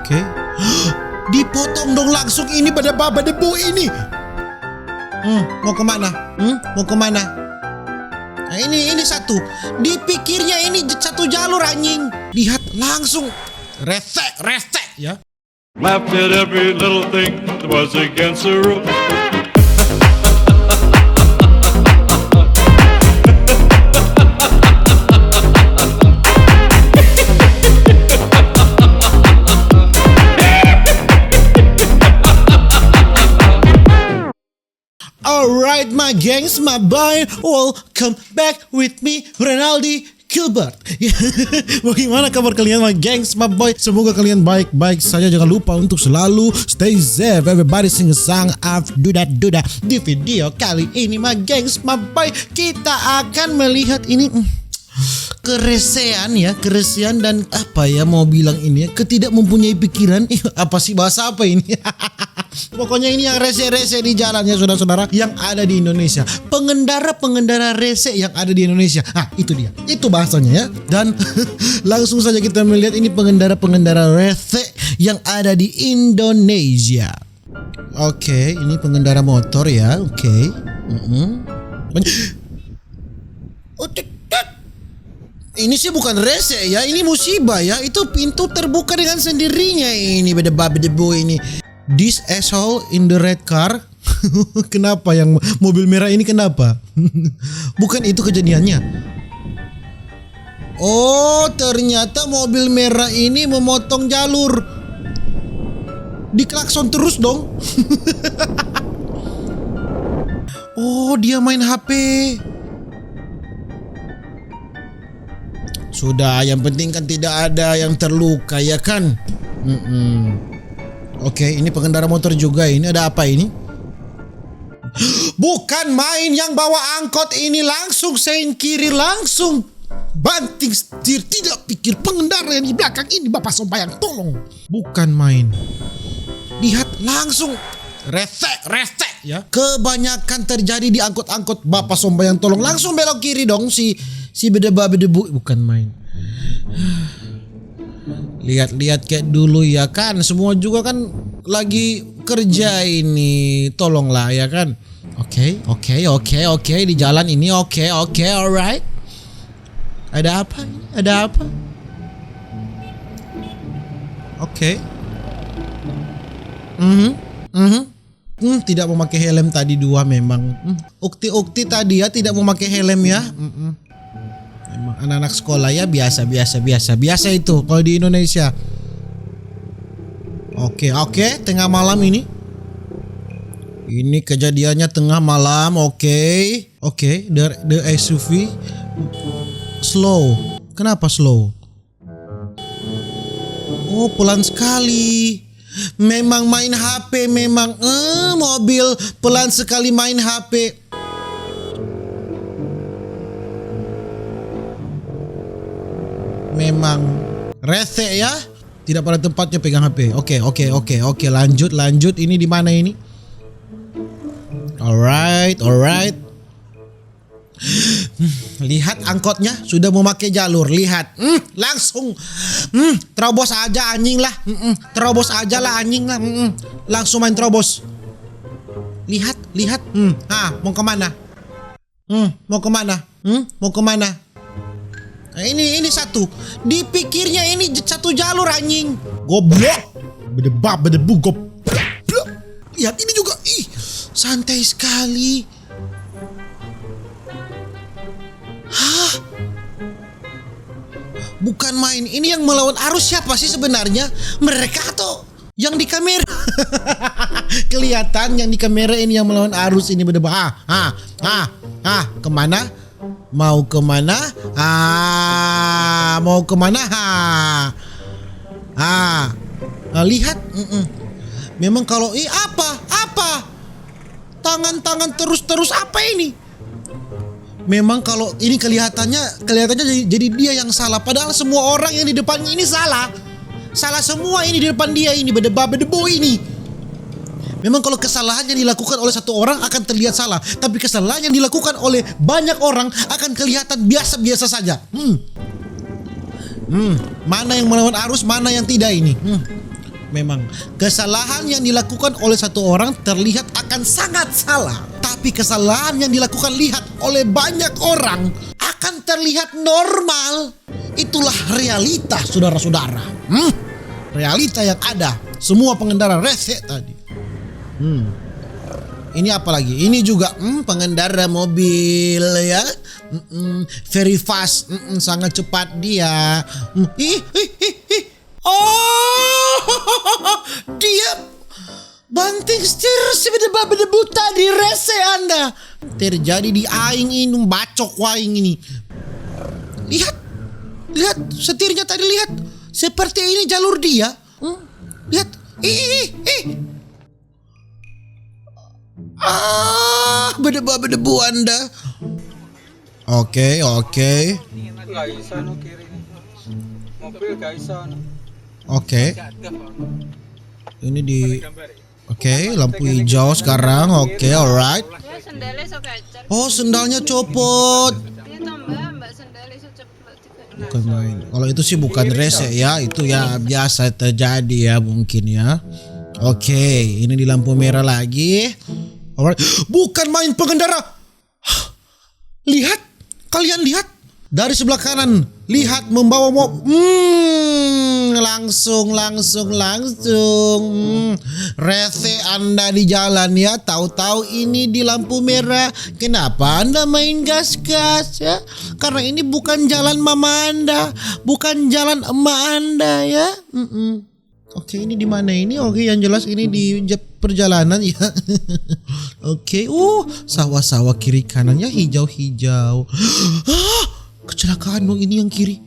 Oke. Dipotong dong langsung ini pada baba debu ini. Mau kemana? Mau kemana? Nah, ini satu. Dipikirnya ini satu jalur anjing. Lihat langsung. Rese ya. Laughed at every little thing that was against the rules. Alright my gangs, my boy, welcome back with me, Renaldi Gilbert. Bagaimana kabar kalian my gangs, my boy? Semoga kalian baik-baik saja. Jangan lupa untuk selalu stay safe. Everybody sing a song of do that. Di video kali ini my gangs, my boy, kita akan melihat ini keresehan dan apa ya mau bilang ini ya, ketidak mempunyai pikiran. Apa sih bahasa apa ini? Pokoknya ini yang rese-rese di jalannya saudara-saudara yang ada di Indonesia. Pengendara rese yang ada di Indonesia. Itu dia. Itu bahasanya ya. Dan langsung saja kita melihat ini pengendara rese yang ada di Indonesia. Oke, ini pengendara motor ya. Oke. Ini sih bukan rese ya, ini musibah ya. Itu pintu terbuka dengan sendirinya ini debu ini. This asshole in the red car. Kenapa yang mobil merah ini kenapa? Bukan itu kejadiannya. Oh, ternyata mobil merah ini memotong jalur. Diklakson terus dong. Oh, dia main HP. Sudah, yang penting kan tidak ada yang terluka ya kan? Oke, ini pengendara motor juga. Ini ada apa ini? Bukan main yang bawa angkot ini langsung sen kiri, langsung banting setir. Tidak pikir pengendara yang di belakang ini Bapak Sombayang tolong. Bukan main. Lihat langsung rese ya. Kebanyakan terjadi di angkot-angkot Bapak Sombayang tolong. Langsung belok kiri dong si bedebu. Bukan main. Lihat kayak dulu ya kan. Semua juga kan lagi kerja ini. Tolonglah ya kan. Oke. Di jalan ini oke, alright. Ada apa? Oke. Tidak memakai helm tadi dua memang. Ukti tadi ya tidak memakai helm ya. Emang anak-anak sekolah ya biasa itu kalau di Indonesia. Oke, tengah malam ini. Ini kejadiannya tengah malam. Oke, the SUV slow. Kenapa slow? Oh, pelan sekali. Memang main HP memang mobil pelan sekali main HP. Memang rese ya, tidak pada tempatnya pegang HP. Oke, lanjut. Ini di mana ini? Alright. Lihat angkotnya sudah memakai jalur. Lihat, langsung terobos aja anjing lah. Terobos aja lah anjing lah. Langsung main terobos. Lihat. Mau kemana? Mau kemana? Nah, ini satu. Dipikirnya ini satu jalur anjing. Goblok. Bedebu goblok. Lihat ini juga. Santai sekali. Bukan main. Ini yang melawan arus siapa sih sebenarnya? Mereka atau yang di kamera? Kelihatan yang di kamera ini yang melawan arus ini bedebu. Kemana? Mau kemana? Lihat. Memang kalau apa? Tangan terus apa ini? Memang kalau ini kelihatannya jadi dia yang salah. Padahal semua orang yang di depannya ini salah. Salah semua ini di depan dia ini bedebu ini. Memang kalau kesalahan yang dilakukan oleh satu orang akan terlihat salah, tapi kesalahan yang dilakukan oleh banyak orang akan kelihatan biasa-biasa saja. Mana yang melawan arus, mana yang tidak ini? Memang kesalahan yang dilakukan oleh satu orang terlihat akan sangat salah, tapi kesalahan yang dilakukan lihat oleh banyak orang akan terlihat normal. Itulah realita, saudara-saudara. Realita yang ada. Semua pengendara rese tadi. Ini apa lagi? Ini juga pengendara mobil ya. Very fast, sangat cepat dia. Oh, dia banting setir sebedebu tadi rese Anda. Terjadi di aing ini, bacok waing ini. Lihat setirnya tadi, lihat. Seperti ini jalur dia. Lihat. Berdebu Anda. Oke. Nggak bisa no kiri nih. Mobil nggak bisa no. Oke. Ini di lampu hijau sekarang. Oke, alright. Ya, sendalnya so kecer. Oh, sendalnya copot. Dia tambah mbak sendalnya so cepet juga. Bukan main. Kalau itu sih bukan rese ya, itu ya biasa terjadi ya mungkin ya. Oke, ini di lampu merah lagi. Alright. Bukan main pengendara. Lihat, kalian lihat dari sebelah kanan. Lihat membawa mobil. Langsung. Rese Anda di jalan ya. Tahu-tahu ini di lampu merah. Kenapa Anda main gas-gas ya? Karena ini bukan jalan mama Anda, bukan jalan emak Anda ya. Oke, ini di mana ini? Oke, yang jelas ini di perjalanan ya. Oke, sawah-sawah kiri kanannya hijau-hijau. Kecelakaan dong ini yang kiri.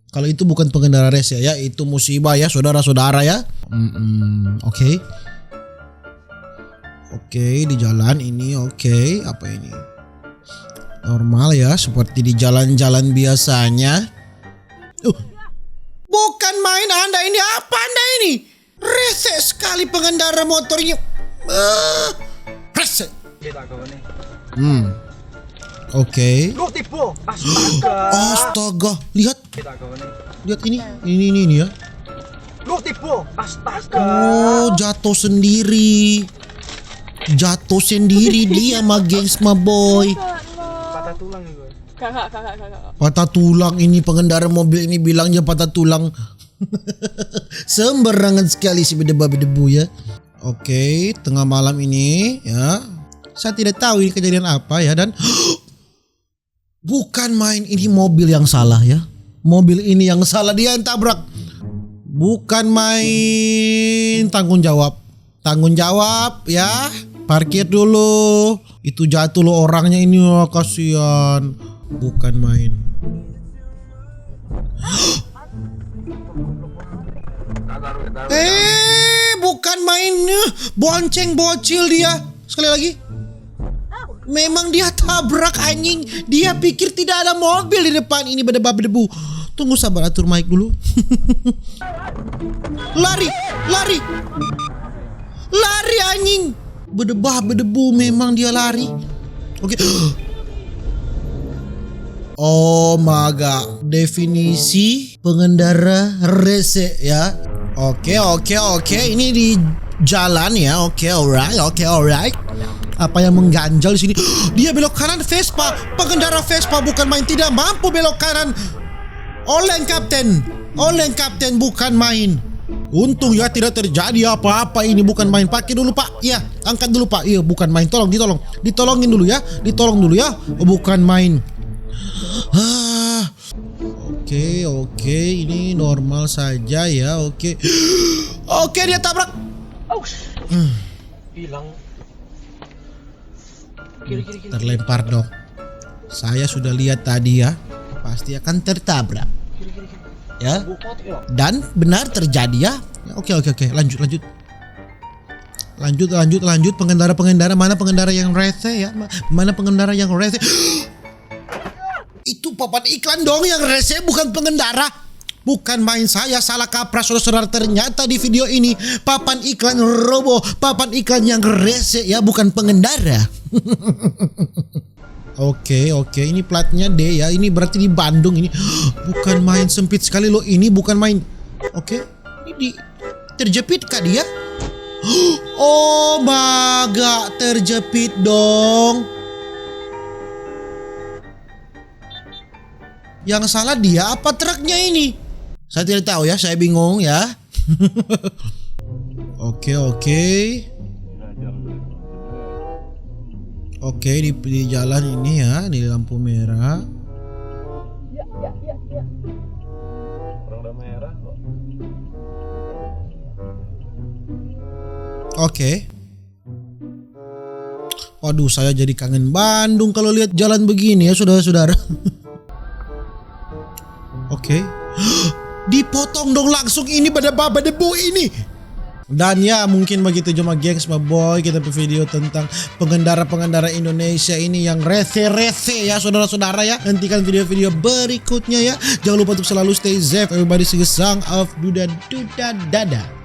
Kalau itu bukan pengendara rese ya, itu musibah ya saudara-saudara ya. Oke, di jalan ini oke. Apa ini? Normal ya, seperti di jalan-jalan biasanya. Bukan main Anda ini, apa Anda ini? Rese sekali pengendara motornya. Rese. Kita kau nih. Oke. Lu tipu. Astaga. Lihat. Kita kau nih. Lihat ini ya. Lu tipu. Astaga. Oh, jatuh sendiri dia mah gengs mah boy. Patah tulang gue. Kakak. Patah tulang ini pengendara mobil ini bilangnya patah tulang. Sembarangan sekali si berdebu ya. Oke, tengah malam ini ya. Saya tidak tahu ini kejadian apa ya, dan bukan main ini mobil yang salah ya. Mobil ini yang salah, dia yang tabrak. Bukan main tanggung jawab ya. Parkir dulu. Itu jatuh lo orangnya ini, kasihan. Bukan main. Bukan main. Bonceng bocil dia. Sekali lagi. Memang dia tabrak anjing. Dia pikir tidak ada mobil di depan ini berdebu. Tunggu sabar, atur mic dulu. Lari anjing. Berdebu memang dia lari. Oke. Oh my god. Definisi pengendara rese ya. Oke. Ini di jalan ya. Oke, alright. Apa yang mengganjal di sini? Dia belok kanan Vespa. Pengendara Vespa bukan main, tidak mampu belok kanan. Oleng kapten bukan main. Untung ya tidak terjadi apa-apa, ini bukan main. Pakai dulu Pak. Ya, angkat dulu Pak. Iya, bukan main. Ditolongin dulu ya. Oh, bukan main. Oke, ini normal saja ya. Oke, dia tabrak. Bilang. Terlempar dong. Saya sudah lihat tadi ya. Pasti akan tertabrak. Ya. Dan benar terjadi ya. Oke. Lanjut. Pengendara. Mana pengendara yang rese ya? Mana pengendara yang rese? Itu papan iklan dong yang rese, bukan pengendara. Bukan main, saya salah kaprah saudara. Ternyata di video ini papan iklan robo, papan iklan yang rese ya, bukan pengendara. Oke, ini platnya D ya. Ini berarti di Bandung ini. Bukan main, sempit sekali loh. Ini bukan main. Oke, ini di Terjepit kah dia? Oh, gak terjepit dong. Yang salah dia apa truknya ini? Saya tidak tahu ya, saya bingung ya. Oke. Oke, di jalan ini ya, di lampu merah. Orang udah merah kok. Oke. Waduh, saya jadi kangen Bandung kalau lihat jalan begini ya, saudara-saudara. Oke. Dipotong dong langsung ini pada debu ini. Dan ya mungkin begitu cuma gengs my boy, kita video tentang pengendara-pengendara Indonesia ini yang rese-rese ya saudara-saudara ya. Nantikan video-video berikutnya ya. Jangan lupa untuk selalu stay safe. Everybody sing a song of Duda Duda Dada.